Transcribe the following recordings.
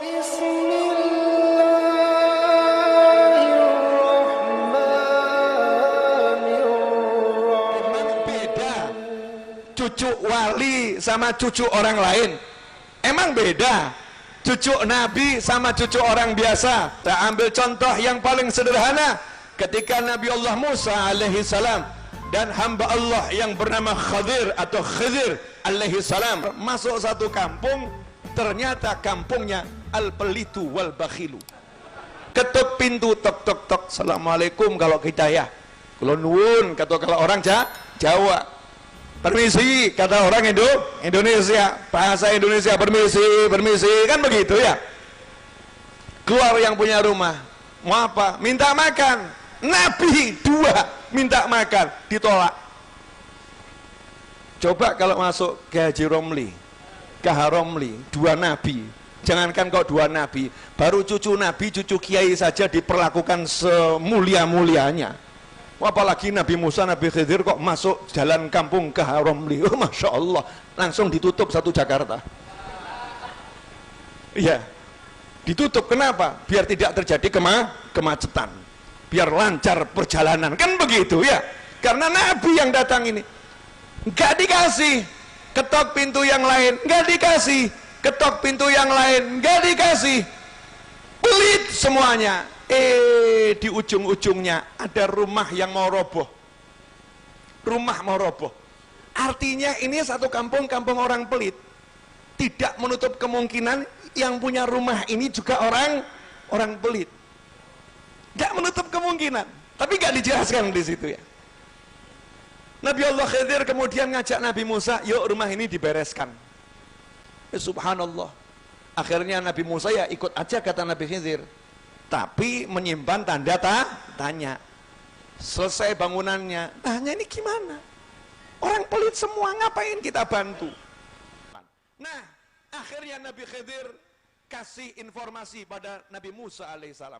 Emang beda cucu wali sama cucu orang lain? Emang beda cucu nabi sama cucu orang biasa? Kita ambil contoh yang paling sederhana. Ketika Nabi Allah Musa alaihi salam dan hamba Allah yang bernama Khadir atau Khidir alaihi salam masuk satu kampung, ternyata kampungnya al-pelitu wal bakhilu. Ketuk pintu, tok tok tok, assalamualaikum kalau kita ya, kula nuwun kata kalau orang Jawa, permisi kata orang Indonesia, bahasa Indonesia, permisi permisi, kan begitu ya. Keluar yang punya rumah, mau apa? Minta makan. Nabi dua minta makan, ditolak. Coba kalau masuk ke Haji Romli, ke Haromli, dua nabi, jangankan kok dua nabi, baru cucu nabi, cucu kiai saja diperlakukan semulia-mulianya, apalagi Nabi Musa, Nabi Khidir kok masuk jalan kampung ke Haromli. Oh, Masya Allah, langsung ditutup satu Jakarta. Iya, ditutup. Kenapa? Biar tidak terjadi kemacetan, biar lancar perjalanan, kan begitu ya. Karena nabi yang datang ini nggak dikasih, ketok pintu yang lain nggak dikasih, ketok pintu yang lain nggak dikasih, pelit semuanya. Di ujung-ujungnya ada rumah yang mau roboh, rumah mau roboh. Artinya ini satu kampung orang pelit, tidak menutup kemungkinan yang punya rumah ini juga orang pelit. Gak menutup kemungkinan, tapi gak dijelaskan di situ ya. Nabi Allah Khidir kemudian ngajak Nabi Musa, yuk rumah ini dibereskan. Subhanallah. Akhirnya Nabi Musa ya ikut aja kata Nabi Khidir, tapi menyimpan tanda tanya. Selesai bangunannya, tanya ini gimana? Orang pelit semua, ngapain kita bantu? Nah, akhirnya Nabi Khidir kasih informasi pada Nabi Musa alaihissalam.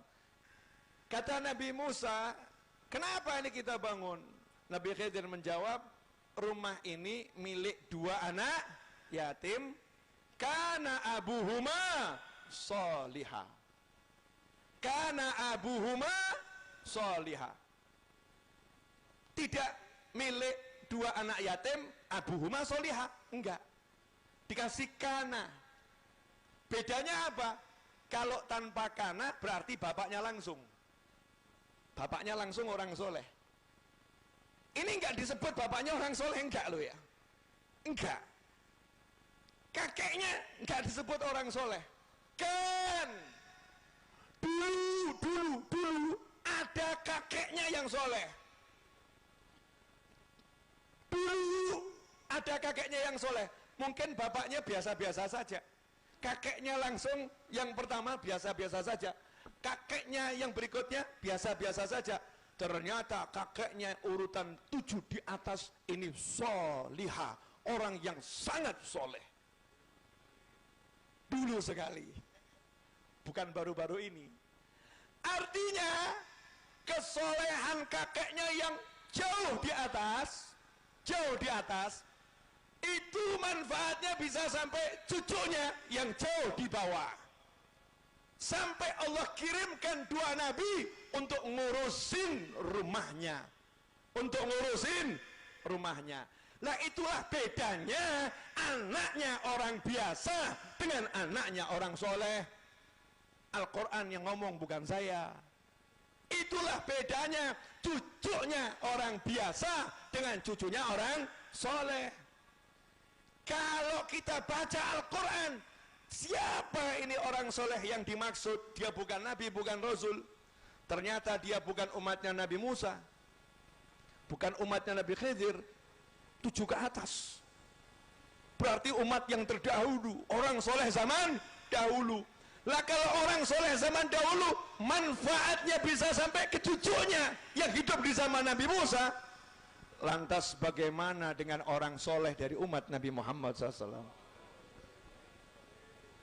Kata Nabi Musa, kenapa ini kita bangun? Nabi Khidir menjawab, rumah ini milik dua anak yatim, kana abuhuma solihah. Kana abuhuma solihah. Tidak milik dua anak yatim, abuhuma solihah. Enggak. Dikasih kana. Bedanya apa? Kalau tanpa kana berarti bapaknya langsung. Bapaknya langsung orang soleh. Ini enggak disebut bapaknya orang soleh, enggak loh ya. Enggak. Kakeknya enggak disebut orang soleh. Kan dulu ada kakeknya yang soleh. Dulu ada kakeknya yang soleh. Mungkin bapaknya biasa-biasa saja. Kakeknya langsung yang pertama biasa-biasa saja. Kakeknya yang berikutnya biasa-biasa saja. Ternyata kakeknya urutan 7 di atas ini solihah, orang yang sangat soleh. Dulu sekali, bukan baru-baru ini. Artinya kesolehan kakeknya yang jauh di atas, itu manfaatnya bisa sampai cucunya yang jauh di bawah. Sampai Allah kirimkan dua nabi untuk ngurusin rumahnya. Nah itulah bedanya anaknya orang biasa dengan anaknya orang soleh. Al-Quran yang ngomong, bukan saya. Itulah bedanya cucunya orang biasa dengan cucunya orang soleh. Kalau kita baca Al-Quran, siapa ini orang soleh yang dimaksud? Dia bukan nabi, bukan rasul. Ternyata dia bukan umatnya Nabi Musa, bukan umatnya Nabi Khidir, 7 ke atas. Berarti umat yang terdahulu, orang soleh zaman dahulu. Lah kalau orang soleh zaman dahulu, manfaatnya bisa sampai ke cucunya yang hidup di zaman Nabi Musa. Lantas bagaimana dengan orang soleh dari umat Nabi Muhammad SAW?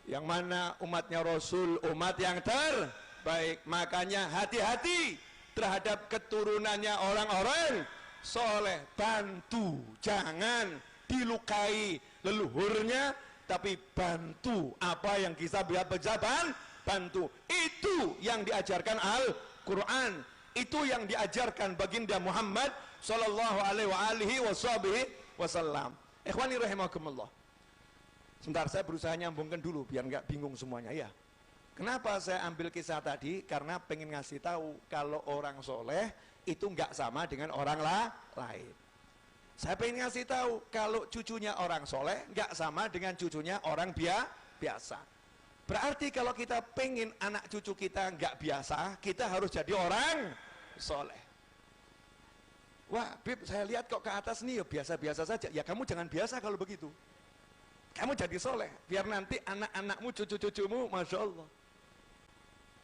Yang mana umatnya Rasul, umat yang terbaik. Makanya hati-hati terhadap keturunannya orang-orang soleh. Bantu, jangan dilukai leluhurnya, tapi bantu apa yang kita bisa bantu. Itu yang diajarkan Al-Quran, itu yang diajarkan baginda Muhammad sallallahu alaihi wasallam. Ikhwani rahimakumullah. Sebentar, saya berusaha nyambungkan dulu biar nggak bingung semuanya ya. Kenapa saya ambil kisah tadi? Karena pengen ngasih tahu kalau orang soleh itu nggak sama dengan orang lain. Saya pengen ngasih tahu kalau cucunya orang soleh nggak sama dengan cucunya orang biasa. Berarti kalau kita pengen anak cucu kita nggak biasa, kita harus jadi orang soleh. Wah, Bib, saya lihat kok ke atas nih ya biasa-biasa saja. Ya kamu jangan biasa kalau begitu. Kamu jadi soleh, biar nanti anak-anakmu, cucu-cucumu, Masya Allah.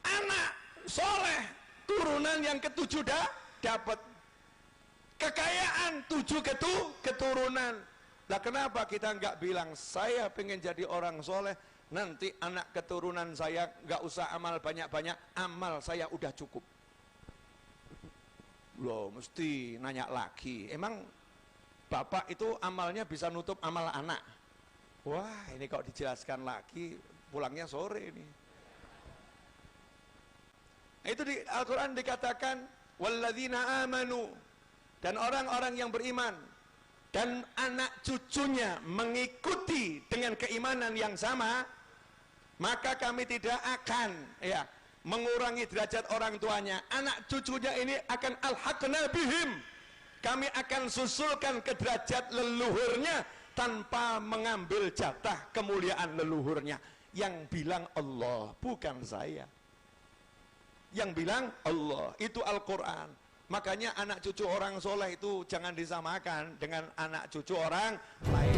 Anak soleh, turunan yang ketujuh dapat. Kekayaan 7 keturunan. Nah kenapa kita nggak bilang saya pengen jadi orang soleh, nanti anak keturunan saya nggak usah amal banyak-banyak, amal saya udah cukup. Loh, mesti nanya lagi, emang bapak itu amalnya bisa nutup amal anak? Wah, ini kok dijelaskan lagi, pulangnya sore ini. Itu di Al-Quran dikatakan, walladzina amanu, dan orang-orang yang beriman, dan anak cucunya mengikuti dengan keimanan yang sama, maka kami tidak akan mengurangi derajat orang tuanya. Anak cucunya ini akan alhaqna bihim, kami akan susulkan ke derajat leluhurnya tanpa mengambil jatah kemuliaan leluhurnya. Yang bilang Allah, bukan saya. Yang bilang Allah, itu Al-Quran. Makanya anak cucu orang soleh itu jangan disamakan dengan anak cucu orang lain.